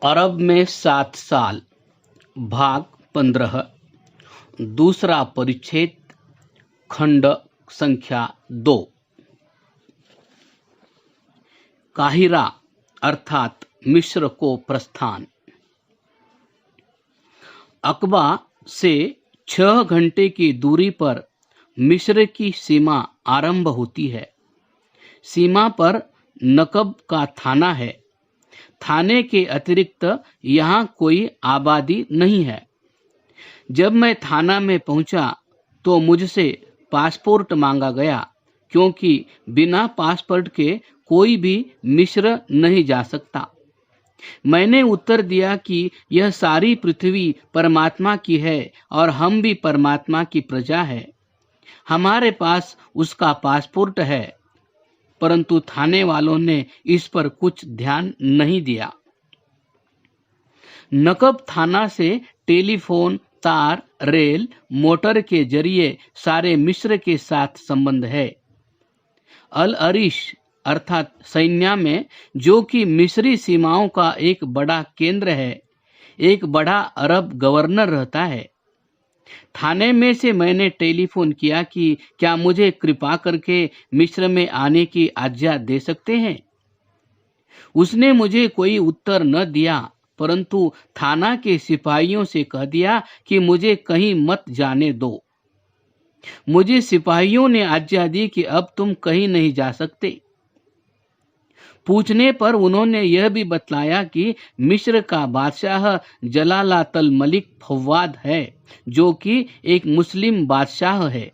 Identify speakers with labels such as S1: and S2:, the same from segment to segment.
S1: अरब में 7 साल, भाग 15, दूसरा परिच्छेद, खंड संख्या 2। काहिरा अर्थात मिस्र को प्रस्थान। अकबा से 6 घंटे की दूरी पर मिस्र की सीमा आरंभ होती है। सीमा पर नकब का थाना है। थाने के अतिरिक्त यहाँ कोई आबादी नहीं है। जब मैं थाना में पहुंचा तो मुझसे पासपोर्ट मांगा गया, क्योंकि बिना पासपोर्ट के कोई भी मिस्र नहीं जा सकता। मैंने उत्तर दिया कि यह सारी पृथ्वी परमात्मा की है और हम भी परमात्मा की प्रजा है। हमारे पास उसका पासपोर्ट है, परंतु थाने वालों ने इस पर कुछ ध्यान नहीं दिया। नकब थाना से टेलीफोन, तार, रेल, मोटर के जरिए सारे मिस्र के साथ संबंध है। अल अरिश अर्थात सैन्या में, जो कि मिस्री सीमाओं का एक बड़ा केंद्र है, एक बड़ा अरब गवर्नर रहता है। थाने में से मैंने टेलीफोन किया कि क्या मुझे कृपा करके मिस्र में आने की आज्ञा दे सकते हैं। उसने मुझे कोई उत्तर न दिया, परंतु थाना के सिपाहियों से कह दिया कि मुझे कहीं मत जाने दो। मुझे सिपाहियों ने आज्ञा दी कि अब तुम कहीं नहीं जा सकते। पूछने पर उन्होंने यह भी बतलाया कि मिस्र का बादशाह जलालातल मलिक फव्वाद है, जो कि एक मुस्लिम बादशाह है।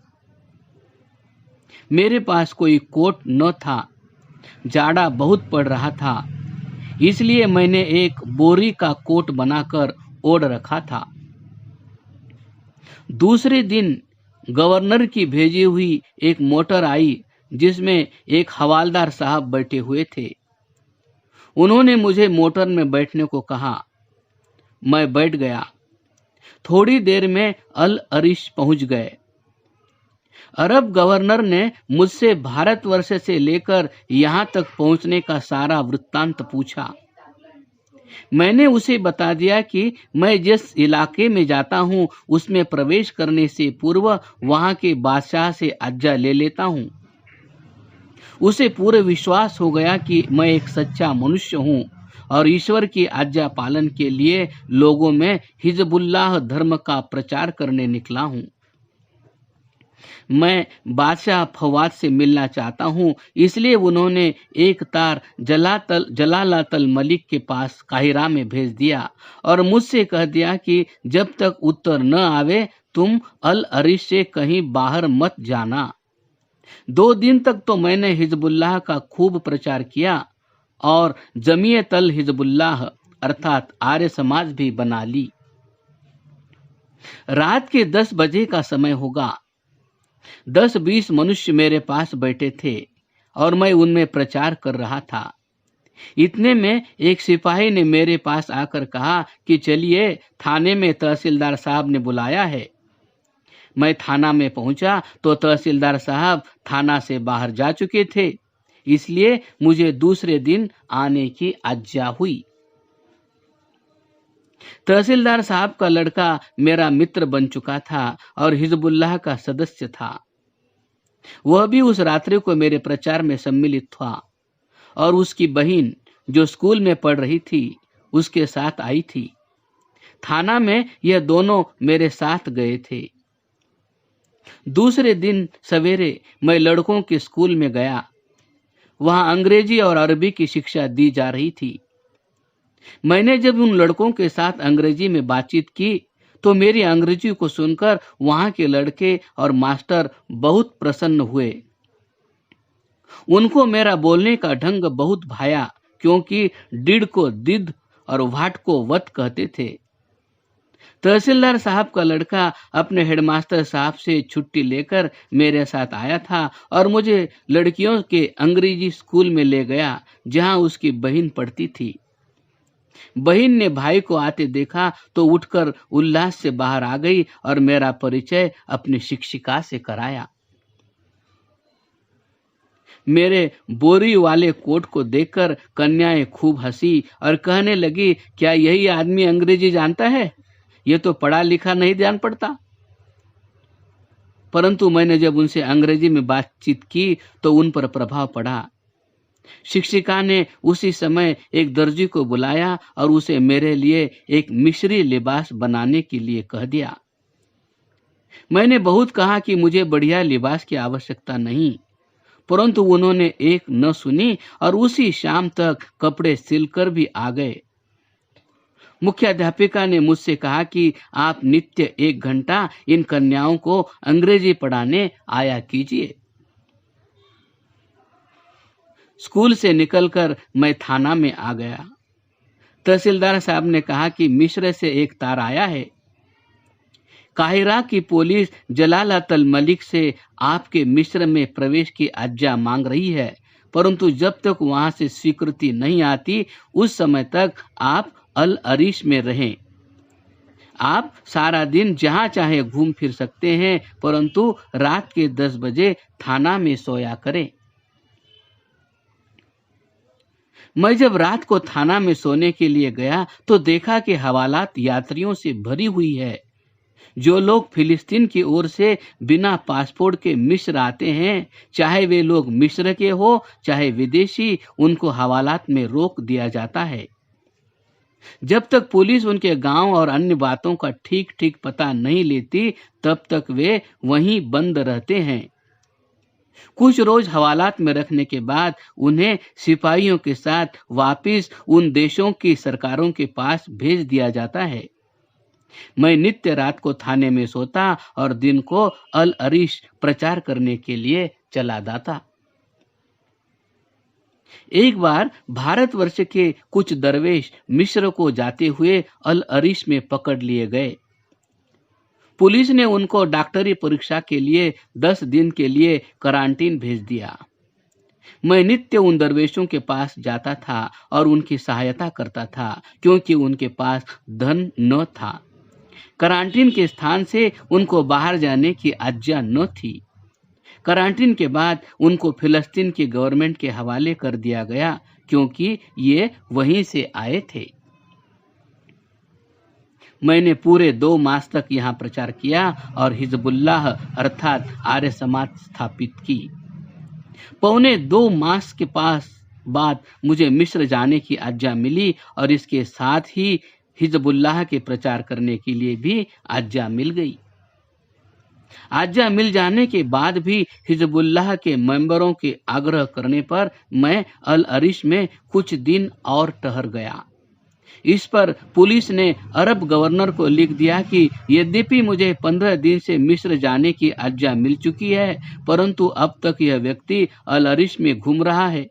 S1: मेरे पास कोई कोट न था। जाड़ा बहुत पड़ रहा था, इसलिए मैंने एक बोरी का कोट बनाकर ओढ़ रखा था। दूसरे दिन गवर्नर की भेजी हुई एक मोटर आई, जिसमें एक हवालदार साहब बैठे हुए थे। उन्होंने मुझे मोटर में बैठने को कहा। मैं बैठ गया। थोड़ी देर में अल अरिश पहुंच गए। अरब गवर्नर ने मुझसे भारतवर्ष से लेकर यहाँ तक पहुंचने का सारा वृत्तांत पूछा। मैंने उसे बता दिया कि मैं जिस इलाके में जाता हूँ उसमें प्रवेश करने से पूर्व वहाँ के बादशाह से आज्ञा ले लेता हूँ। उसे पूरा विश्वास हो गया कि मैं एक सच्चा मनुष्य हूँ और ईश्वर की आज्ञा पालन के लिए लोगों में हिजबुल्लाह धर्म का प्रचार करने निकला हूँ। मैं बादशाह फवाद से मिलना चाहता हूँ, इसलिए उन्होंने एक तार जलालातल मलिक के पास काहिरा में भेज दिया और मुझसे कह दिया कि जब तक उत्तर न आवे तुम अल अरिश से कहीं बाहर मत जाना। 2 दिन तक तो मैंने हिजबुल्लाह का खूब प्रचार किया और जमीयत अल हिजबुल्लाह अर्थात आर्य समाज भी बना ली। रात के 10 बजे का समय होगा। 10-20 मनुष्य मेरे पास बैठे थे और मैं उनमें प्रचार कर रहा था। इतने में एक सिपाही ने मेरे पास आकर कहा कि चलिए, थाने में तहसीलदार साहब ने बुलाया है। मैं थाना में पहुंचा तो तहसीलदार साहब थाना से बाहर जा चुके थे, इसलिए मुझे दूसरे दिन आने की आज्ञा हुई। तहसीलदार साहब का लड़का मेरा मित्र बन चुका था और हिजबुल्लाह का सदस्य था। वह भी उस रात्रि को मेरे प्रचार में सम्मिलित था और उसकी बहन, जो स्कूल में पढ़ रही थी, उसके साथ आई थी। थाना में यह दोनों मेरे साथ गए थे। दूसरे दिन सवेरे मैं लड़कों के स्कूल में गया। वहां अंग्रेजी और अरबी की शिक्षा दी जा रही थी। मैंने जब उन लड़कों के साथ अंग्रेजी में बातचीत की तो मेरी अंग्रेजी को सुनकर वहां के लड़के और मास्टर बहुत प्रसन्न हुए। उनको मेरा बोलने का ढंग बहुत भाया, क्योंकि डिड को दिद और वाट को वत कहते थे। तहसीलदार साहब का लड़का अपने हेडमास्टर साहब से छुट्टी लेकर मेरे साथ आया था और मुझे लड़कियों के अंग्रेजी स्कूल में ले गया, जहां उसकी बहन पढ़ती थी। बहन ने भाई को आते देखा तो उठकर उल्लास से बाहर आ गई और मेरा परिचय अपनी शिक्षिका से कराया। मेरे बोरी वाले कोट को देखकर कन्याएं खूब हंसी और कहने लगी, क्या यही आदमी अंग्रेजी जानता है? ये तो पढ़ा लिखा नहीं जान पड़ता। परंतु मैंने जब उनसे अंग्रेजी में बातचीत की तो उन पर प्रभाव पड़ा। शिक्षिका ने उसी समय एक दर्जी को बुलाया और उसे मेरे लिए एक मिस्री लिबास बनाने के लिए कह दिया। मैंने बहुत कहा कि मुझे बढ़िया लिबास की आवश्यकता नहीं, परंतु उन्होंने एक न सुनी और उसी शाम तक कपड़े सिलकर भी आ गए। मुख्याध्यापिका ने मुझसे कहा कि आप नित्य 1 घंटा इन कन्याओं को अंग्रेजी पढ़ाने आया कीजिए। स्कूल से निकलकर मैं थाना में आ गया। तहसीलदार साहब ने कहा कि मिस्र से एक तार आया है। काहिरा की पुलिस जलालतल मलिक से आपके मिस्र में प्रवेश की आज्ञा मांग रही है, परंतु जब तक वहां से स्वीकृति नहीं आती उस समय तक आप अल अरीश में रहें। आप सारा दिन जहां चाहे घूम फिर सकते हैं, परंतु रात के 10 बजे थाना में सोया करें। मैं जब रात को थाना में सोने के लिए गया तो देखा कि हवालात यात्रियों से भरी हुई है। जो लोग फिलिस्तीन की ओर से बिना पासपोर्ट के मिस्र आते हैं, चाहे वे लोग मिस्र के हो चाहे विदेशी, उनको हवालात में रोक दिया जाता है। जब तक पुलिस उनके गांव और अन्य बातों का ठीक ठीक पता नहीं लेती तब तक वे वहीं बंद रहते हैं। कुछ रोज हवालात में रखने के बाद उन्हें सिपाहियों के साथ वापस उन देशों की सरकारों के पास भेज दिया जाता है। मैं नित्य रात को थाने में सोता और दिन को अल अरीश प्रचार करने के लिए चला जाता। एक बार भारतवर्ष के कुछ दरवेश मिस्र को जाते हुए अल अरीश में पकड़ लिए गए। पुलिस ने उनको डॉक्टरी परीक्षा के लिए 10 दिन के लिए क्वारंटीन भेज दिया। मैं नित्य उन दरवेशों के पास जाता था और उनकी सहायता करता था, क्योंकि उनके पास धन न था। क्वारंटीन के स्थान से उनको बाहर जाने की आज्ञा न थी। क्वारंटीन के बाद उनको फिलिस्तीन की गवर्नमेंट के हवाले कर दिया गया, क्योंकि ये वहीं से आए थे। मैंने पूरे 2 मास तक यहाँ प्रचार किया और हिजबुल्लाह अर्थात आर्य समाज स्थापित की। पौने 2 मास के बाद मुझे मिस्र जाने की आज्ञा मिली और इसके साथ ही हिजबुल्लाह के प्रचार करने के लिए भी आज्ञा मिल गई। आज्ञा मिल जाने के बाद भी हिजबुल्लाह के मेंबरों के आग्रह करने पर मैं अल अरीश में कुछ दिन और ठहर गया। इस पर पुलिस ने अरब गवर्नर को लिख दिया कि यद्यपि मुझे 15 दिन से मिस्र जाने की आज्ञा मिल चुकी है, परंतु अब तक यह व्यक्ति अल अरीश में घूम रहा है।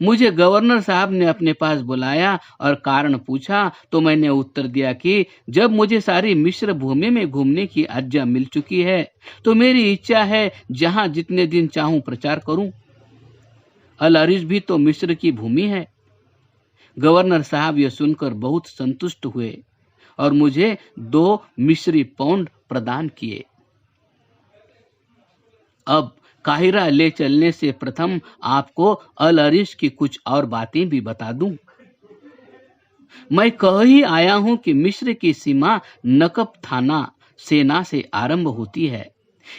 S1: मुझे गवर्नर साहब ने अपने पास बुलाया और कारण पूछा तो मैंने उत्तर दिया कि जब मुझे सारी मिस्र भूमि में घूमने की आज्ञा मिल चुकी है तो मेरी इच्छा है जहां जितने दिन चाहूं प्रचार करूं। अल अरीश भी तो मिस्र की भूमि है। गवर्नर साहब यह सुनकर बहुत संतुष्ट हुए और मुझे 2 मिस्री पाउंड प्रदान किए। अब काहिरा ले चलने से प्रथम आपको अल अरीश की कुछ और बातें भी बता दूं। मैं कह ही आया हूं कि मिस्र की सीमा नकब थाना सेना से आरंभ होती है।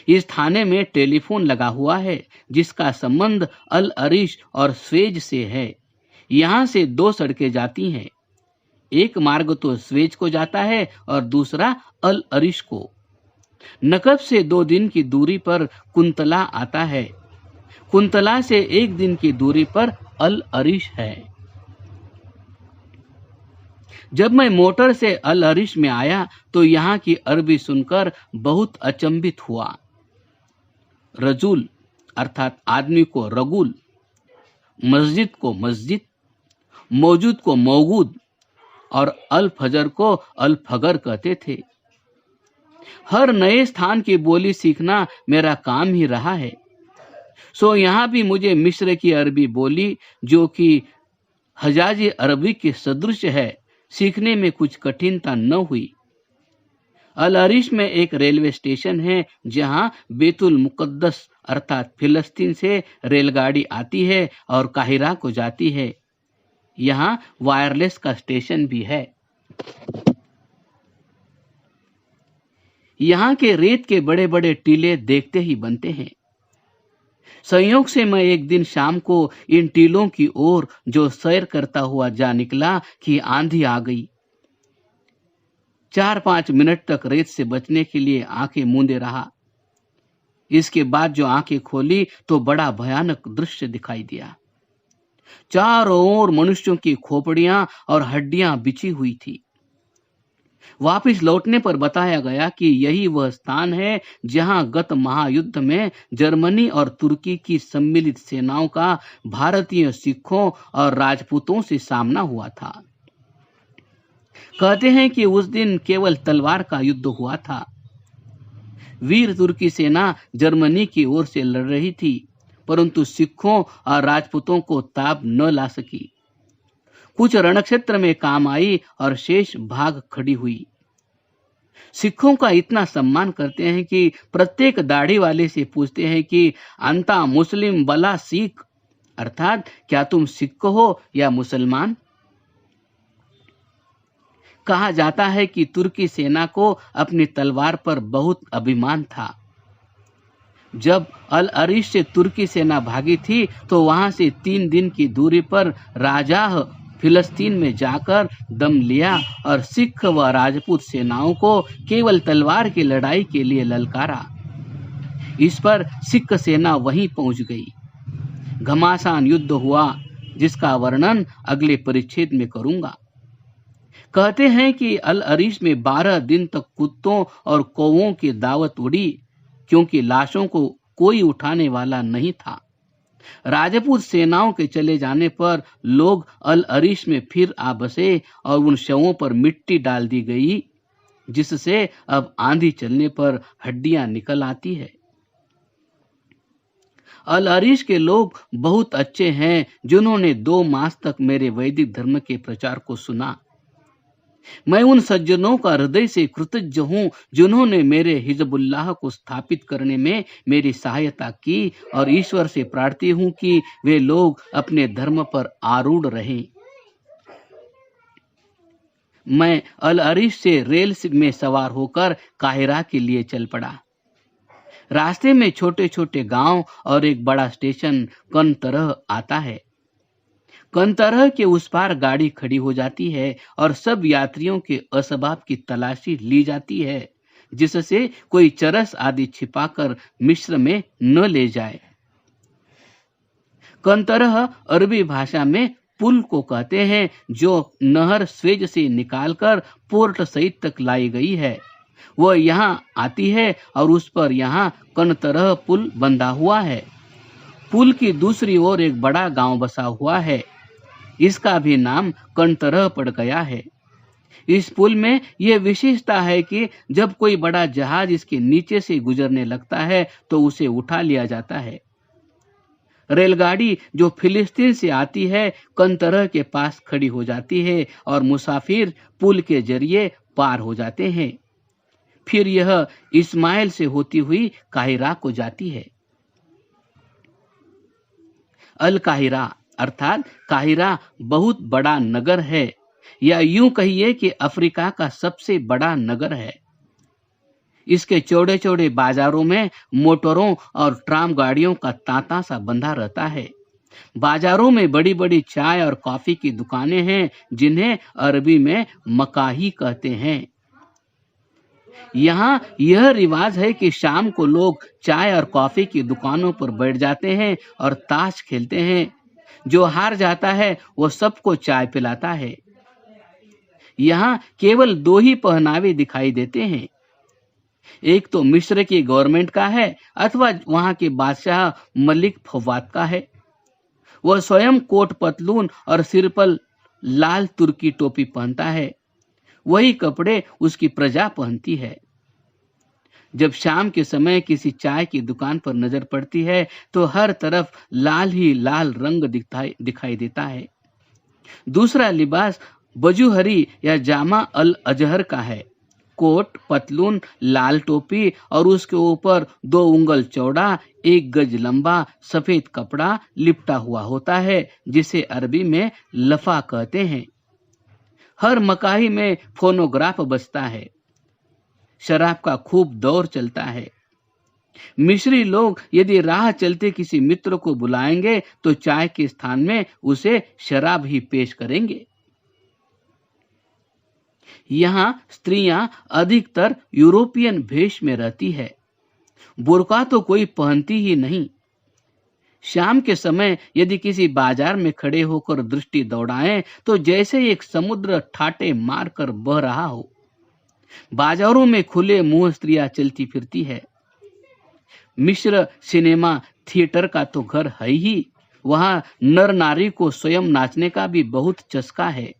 S1: इस थाने में टेलीफोन लगा हुआ है जिसका संबंध अल अरीश और स्वेज से है। यहाँ से 2 सड़कें जाती हैं। एक मार्ग तो स्वेज को जाता है और दूसरा अल अरीश को। नकब से 2 दिन की दूरी पर कुंतला आता है। कुंतला से 1 दिन की दूरी पर अल अरीश है। जब मैं मोटर से अल अरीश में आया तो यहाँ की अरबी सुनकर बहुत अचंभित हुआ। रजूल अर्थात आदमी को रगुल, मस्जिद को मस्जिद, मौजूद को मौजूद और अल फजर को अल फगर कहते थे। हर नए स्थान की बोली सीखना मेरा काम ही रहा है। सो यहाँ भी मुझे मिस्र की अरबी बोली, जो कि हजाजी अरबी के सदृश है, सीखने में कुछ कठिनता न हुई। अल अरिश में एक रेलवे स्टेशन है जहां बेतुल मुकद्दस अर्थात फिलिस्तीन से रेलगाड़ी आती है और काहिरा को जाती है। यहाँ वायरलेस का स्टेशन भी है। यहाँ के रेत के बड़े बड़े टीले देखते ही बनते हैं। संयोग से मैं एक दिन शाम को इन टीलों की ओर जो सैर करता हुआ जा निकला कि आंधी आ गई। 4-5 मिनट तक रेत से बचने के लिए आंखें मूंदे रहा। इसके बाद जो आंखें खोली तो बड़ा भयानक दृश्य दिखाई दिया। चारों ओर मनुष्यों की खोपड़ियां और हड्डियां बिछी हुई थी। वापिस लौटने पर बताया गया कि यही वह स्थान है जहां गत महायुद्ध में जर्मनी और तुर्की की सम्मिलित सेनाओं का भारतीय सिखों और राजपूतों से सामना हुआ था। कहते हैं कि उस दिन केवल तलवार का युद्ध हुआ था। वीर तुर्की सेना जर्मनी की ओर से लड़ रही थी, परंतु सिखों और राजपूतों को ताब न ला सकी। कुछ रणक्षेत्र में काम आई और शेष भाग खड़ी हुई। सिखों का इतना सम्मान करते हैं कि प्रत्येक दाढ़ी वाले से पूछते हैं कि अंता मुस्लिम बला सिख, अर्थात क्या तुम सिख हो या मुसलमान। कहा जाता है कि तुर्की सेना को अपनी तलवार पर बहुत अभिमान था। जब अल अरिश से तुर्की सेना भागी थी तो वहां से 3 दिन की दूरी पर राजाह फिलिस्तीन में जाकर दम लिया और सिख व राजपूत सेनाओं को केवल तलवार की लड़ाई के लिए ललकारा। इस पर सिख सेना वहीं पहुंच गई। घमासान युद्ध हुआ जिसका वर्णन अगले परिच्छेद में करूंगा। कहते हैं कि अल अरिश में 12 दिन तक कुत्तों और कौवों की दावत उड़ी, क्योंकि लाशों को कोई उठाने वाला नहीं था। राजपूत सेनाओं के चले जाने पर लोग अल अरिश में फिर आ बसे और उन शवों पर मिट्टी डाल दी गई, जिससे अब आंधी चलने पर हड्डियां निकल आती है। अल अरिश के लोग बहुत अच्छे हैं जिन्होंने 2 मास तक मेरे वैदिक धर्म के प्रचार को सुना। मैं उन सज्जनों का हृदय से कृतज्ञ हूं जिन्होंने मेरे हिजबुल्लाह को स्थापित करने में मेरी सहायता की और ईश्वर से प्रार्थी हूं कि वे लोग अपने धर्म पर आरूढ़ रहें। मैं अल अरिश से रेल में सवार होकर काहिरा के लिए चल पड़ा। रास्ते में छोटे छोटे गांव और एक बड़ा स्टेशन कनतरह आता है। कनतरह के उस पार गाड़ी खड़ी हो जाती है और सब यात्रियों के असबाब की तलाशी ली जाती है, जिससे कोई चरस आदि छिपाकर मिस्र में न ले जाए। कनतरह अरबी भाषा में पुल को कहते हैं, जो नहर स्वेज से निकालकर पोर्ट सईद तक लाई गई है। वह यहाँ आती है और उस पर यहाँ कनतरह पुल बंधा हुआ है। पुल की दूसरी ओर एक बड़ा गांव बसा हुआ है। इसका भी नाम कनतरह पड़ गया है। इस पुल में यह विशेषता है कि जब कोई बड़ा जहाज इसके नीचे से गुजरने लगता है तो उसे उठा लिया जाता है। रेलगाड़ी जो फिलिस्तीन से आती है कनतरह के पास खड़ी हो जाती है और मुसाफिर पुल के जरिए पार हो जाते हैं। फिर यह इस्माइल से होती हुई काहिरा को जाती है। अल काहिरा अर्थात काहिरा बहुत बड़ा नगर है, या यूं कहिए कि अफ्रीका का सबसे बड़ा नगर है। इसके चौड़े चौड़े बाजारों में मोटरों और ट्राम गाड़ियों का तांता सा बंधा रहता है। बाजारों में बड़ी बड़ी चाय और कॉफी की दुकानें हैं, जिन्हें अरबी में मकाही कहते हैं। यहाँ यह रिवाज है कि शाम को लोग चाय और कॉफी की दुकानों पर बैठ जाते हैं और ताश खेलते हैं। जो हार जाता है वो सबको चाय पिलाता है। यहाँ केवल 2 ही पहनावे दिखाई देते हैं। एक तो मिस्र की गवर्नमेंट का है अथवा वहां के बादशाह मलिक फवाद का है। वह स्वयं कोट पतलून और सिर पर लाल तुर्की टोपी पहनता है। वही कपड़े उसकी प्रजा पहनती है। जब शाम के समय किसी चाय की दुकान पर नजर पड़ती है तो हर तरफ लाल ही लाल रंग दिखाई देता है। दूसरा लिबास बजुहरी या जामा अल अजहर का है। कोट, पतलून, लाल टोपी और उसके ऊपर 2 उंगल चौड़ा 1 गज लंबा सफेद कपड़ा लिपटा हुआ होता है, जिसे अरबी में लफा कहते हैं। हर मकाही में फोनोग्राफ बजता है। शराब का खूब दौर चलता है। मिस्री लोग यदि राह चलते किसी मित्र को बुलाएंगे तो चाय के स्थान में उसे शराब ही पेश करेंगे। यहाँ स्त्रियां अधिकतर यूरोपियन भेष में रहती है। बुर्का तो कोई पहनती ही नहीं। शाम के समय यदि किसी बाजार में खड़े होकर दृष्टि दौड़ाएं तो जैसे एक समुद्र ठाटे मारकर बह रहा हो। बाजारों में खुले मुंह स्त्रियां चलती फिरती है। मिस्र सिनेमा थिएटर का तो घर है ही। वहां नर नारी को स्वयं नाचने का भी बहुत चस्का है।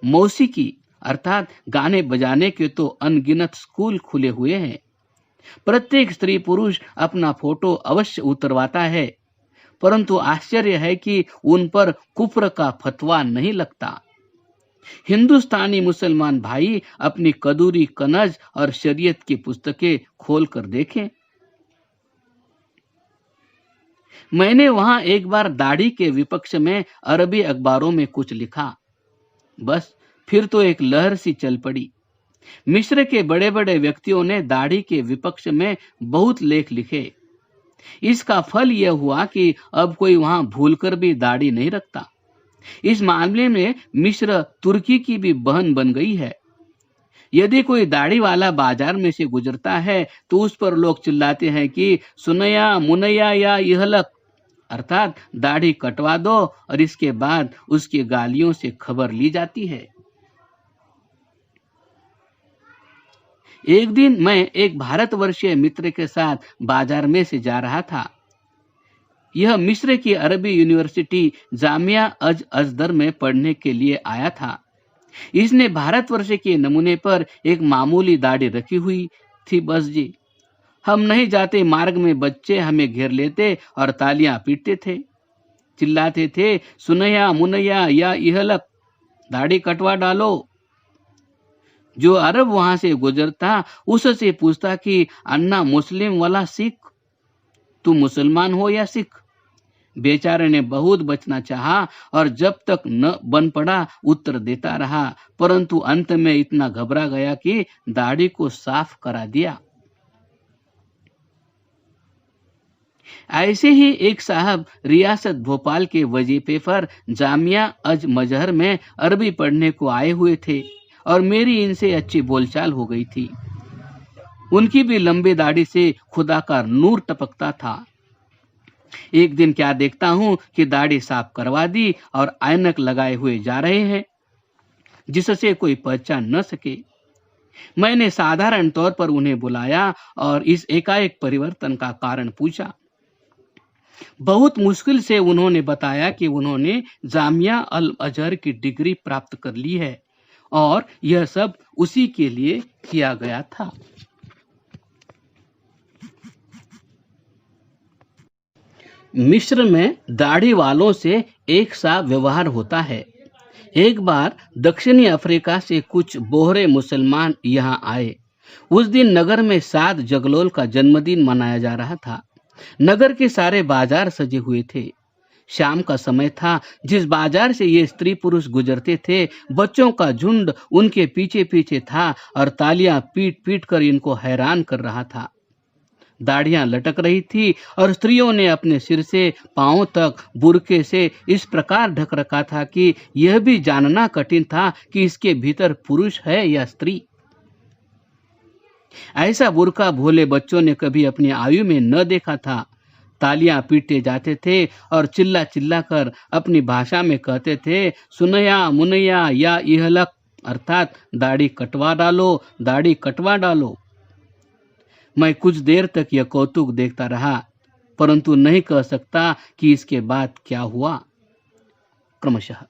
S1: मौसीकी अर्थात गाने बजाने के तो अनगिनत स्कूल खुले हुए हैं। प्रत्येक स्त्री पुरुष अपना फोटो अवश्य उतरवाता है, परंतु आश्चर्य है कि उन पर कुफ्र का फतवा नहीं लगता। हिंदुस्तानी मुसलमान भाई अपनी कदूरी कनज और शरीयत की पुस्तकें खोल कर देखें। मैंने वहां एक बार दाढ़ी के विपक्ष में अरबी अखबारों में कुछ लिखा। बस फिर तो एक लहर सी चल पड़ी। मिस्र के बड़े बड़े व्यक्तियों ने दाढ़ी के विपक्ष में बहुत लेख लिखे। इसका फल यह हुआ कि अब कोई वहां भूलकर भी दाढ़ी नहीं रखता। इस मामले में मिस्र तुर्की की भी बहन बन गई है। यदि कोई दाढ़ी वाला बाजार में से गुजरता है तो उस पर लोग चिल्लाते हैं कि सुनया मुनया या यहलक, अर्थात दाढ़ी कटवा दो, और इसके बाद उसकी गालियों से खबर ली जाती है। एक दिन मैं एक भारतवर्षीय मित्र के साथ बाजार में से जा रहा था। यह मिस्र की अरबी यूनिवर्सिटी जामिया अज अजदर में पढ़ने के लिए आया था। इसने भारतवर्ष के नमूने पर एक मामूली दाढ़ी रखी हुई थी। बस जी, हम नहीं जाते मार्ग में बच्चे हमें घेर लेते और तालियां पीटते थे, चिल्लाते थे, सुनया मुनया या इहलक, दाढ़ी कटवा डालो। जो अरब वहां से गुजरता उससे पूछता कि अन्ना मुस्लिम वाला सिख, तुम मुसलमान हो या सिख? बेचारे ने बहुत बचना चाहा और जब तक न बन पड़ा उत्तर देता रहा, परंतु अंत में इतना घबरा गया कि दाढ़ी को साफ करा दिया। ऐसे ही एक साहब रियासत भोपाल के वजीफे पर जामिया अज मजहर में अरबी पढ़ने को आए हुए थे और मेरी इनसे अच्छी बोलचाल हो गई थी। उनकी भी लंबी दाढ़ी से खुदा का नूर टपकता था। एक दिन क्या देखता हूं कि दाढ़ी साफ करवा दी और ऐनक लगाए हुए जा रहे हैं, जिससे कोई पहचान न सके। मैंने साधारण तौर पर उन्हें बुलाया और इस एकाएक परिवर्तन का कारण पूछा। बहुत मुश्किल से उन्होंने बताया कि उन्होंने जामिया अल अजहर की डिग्री प्राप्त कर ली है और यह सब उसी के लिए किया गया था। मिस्र में दाढ़ी वालों से एक सा व्यवहार होता है। एक बार दक्षिणी अफ्रीका से कुछ बोहरे मुसलमान यहाँ आए। उस दिन नगर में साद जगलोल का जन्मदिन मनाया जा रहा था। नगर के सारे बाजार सजे हुए थे। शाम का समय था। जिस बाजार से ये स्त्री पुरुष गुजरते थे, बच्चों का झुंड उनके पीछे पीछे था और तालियां पीट पीट कर इनको हैरान कर रहा था। दाढ़ियां लटक रही थी और स्त्रियों ने अपने सिर से पांवों तक बुरके से इस प्रकार ढक रखा था कि यह भी जानना कठिन था कि इसके भीतर पुरुष है या स्त्री। ऐसा बुरका भोले बच्चों ने कभी अपनी आयु में न देखा था। तालियां पीटे जाते थे और चिल्ला चिल्ला कर अपनी भाषा में कहते थे, सुनया मुनया या इहलक, अर्थात दाढ़ी कटवा डालो, दाढ़ी कटवा डालो। मैं कुछ देर तक यह कौतुक देखता रहा, परंतु नहीं कह सकता कि इसके बाद क्या हुआ। क्रमशः